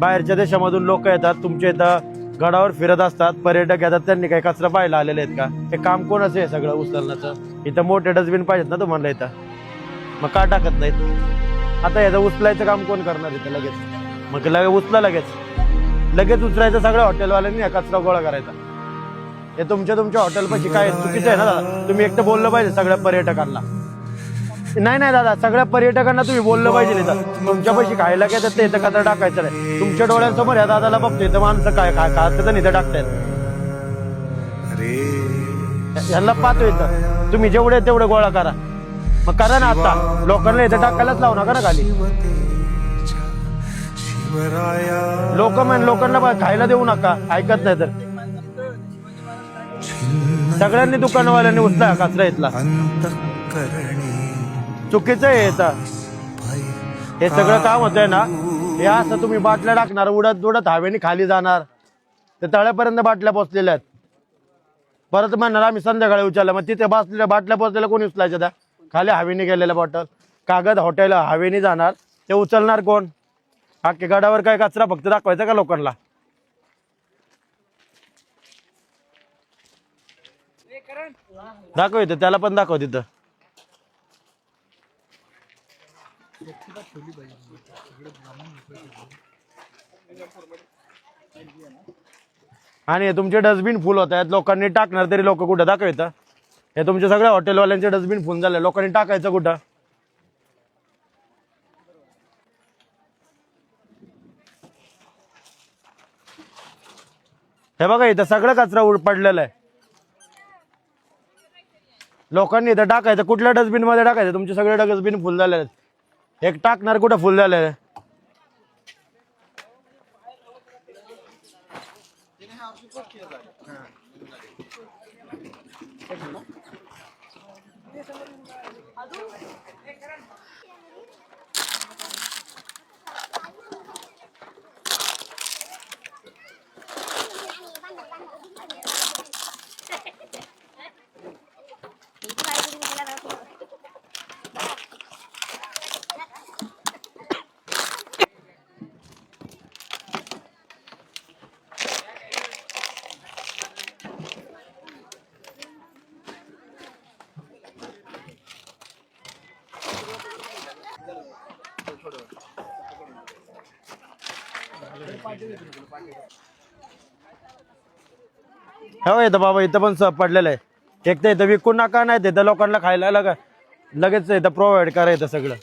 बाहेरच्या देशामधून लोक येतात तुमच्या इथं गडावर फिरत असतात, पर्यटक येतात, त्यांनी काही कचरा पाहायला आलेले आहेत का? हे काम कोणाचं आहे सगळं उचलण्याचं? इथं मोठे डस्टबिन पाहिजेत ना तुम्हाला इथं, मग का टाकत नाहीत? आता याचं उचलायचं काम कोण करणार इथं लगेच? मग उचला लगेच उचलायचं सगळ्या हॉटेलवाल्यांनी हा कचरा गोळा करायचा. हे तुमच्या हॉटेलपाशी काय चुकीचं आहे ना दादा? तुम्ही एक तर बोललं पाहिजे सगळ्या पर्यटकांना. नाही दादा, सगळ्या पर्यटकांना तुम्ही बोललं पाहिजे इथं तुमच्यापाशी खायला काय तर इथं कचरा टाकायचं नाही. तुमच्या डोळ्यांसमोर या दादाला बघतोय इथं माणसं काय खायचं तर इथं टाकतायत. ह्यांना पाहतो इथं तुम्ही जेवढे तेवढे गोळा करा, मग करा ना. आता लोकांना इथं टाकायलाच लावू नका ना खाली. लोकांना खायला देऊ नका, ऐकत नाही तर. सगळ्यांनी दुकानवाल्यांनी उचला कचरा इथला. चुकीचं आहे हे सगळं काम होतंय ना. हे असं तुम्ही बाटल्या टाकणार, उडत हवेने खाली जाणार, ते तळ्यापर्यंत बाटल्या पोचलेल्या आहेत. परत म्हणणार आम्ही संध्याकाळी उचलल्या, मग तिथे बसलेल्या बाटल्या पोचलेल्या कोणी उचलायच्या त्या? खाली हवेने गेलेल्या बॉटल, कागद हॉटेल हवेने जाणार, ते उचलणार कोण? अख्ख्या गडावर काय कचरा फक्त दाखवायचा का लोकांना? दाखव इथं, त्याला पण दाखव तिथं. आणि तुमचे डस्टबिन फुल होत आहेत, लोकांनी टाकणार तरी लोक कुठं? दाखव इथं. हे तुमच्या सगळ्या हॉटेलवाल्यांचे डस्टबिन फुल झाले, लोकांनी टाकायचं कुठं? हे बघा इथं सगळं कचरा पडलेला आहे. लोकांनी इथं टाकायचं, कुठल्या डस्टबिन मध्ये टाकायचं? तुमचे सगळे डस्टबिन फुल झालेले आहेत. एक टाकणार कुठं फुल झालेलं आहे? हो इथं बाबा, इथं पण पडलेलं आहे. एक तर इथं विकू नका, नाही तिथं लोकांना खायला लगेच इथं प्रोव्हाइड करायचं सगळं.